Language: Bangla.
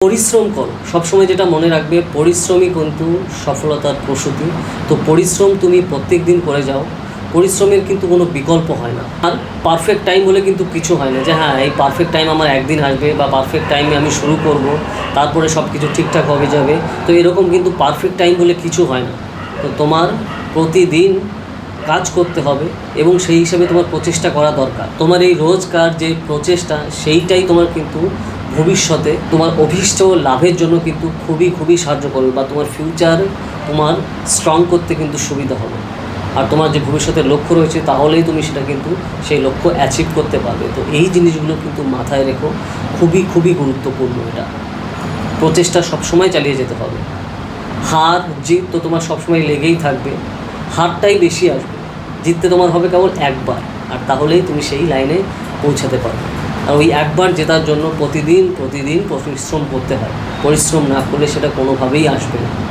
পরিশ্রম করো, সবসময় যেটা মনে রাখবে, পরিশ্রমই কিন্তু সফলতার প্রসূতি। তো পরিশ্রম তুমি প্রত্যেক দিন করে যাও, পরিশ্রমের কিন্তু কোনো বিকল্প হয় না। আর পারফেক্ট টাইম বলে কিন্তু কিছু হয় না যে হ্যাঁ এই পারফেক্ট টাইম আমার একদিন আসবে বা পারফেক্ট টাইমে আমি শুরু করব, তারপরে সব কিছু ঠিকঠাক হবে যাবে। তো এরকম কিন্তু পারফেক্ট টাইম বলে কিছু হয় না। তো তোমার প্রতিদিন কাজ করতে হবে এবং সেই হিসাবে তোমার প্রচেষ্টা করা দরকার। তোমার এই রোজকার যে প্রচেষ্টা, সেইটাই তোমার কিন্তু ভবিষ্যতে তোমার অভীষ্ট লাভের জন্য কিন্তু খুবই সাহায্য করবে, বা তোমার ফিউচার তোমার স্ট্রং করতে কিন্তু সুবিধা হবে। আর তোমার যে ভবিষ্যতের লক্ষ্য রয়েছে, তাহলেই তুমি সেটা কিন্তু সেই লক্ষ্য অ্যাচিভ করতে পারবে। তো এই জিনিসগুলো কিন্তু মাথায় রেখো, খুবই গুরুত্বপূর্ণ। এটা প্রচেষ্টা সবসময় চালিয়ে যেতে হবে। হার জিত তো তোমার সবসময় লেগেই থাকবে, হারটাই বেশি আসবে, জিততে তোমার হবে কেবল একবার, আর তাহলেই তুমি সেই লাইনে পৌঁছাতে পারবে। আর ওই একবার জেতার জন্য প্রতিদিন পরিশ্রম করতে হয়। পরিশ্রম না করলে সেটা কোনোভাবেই আসবে না।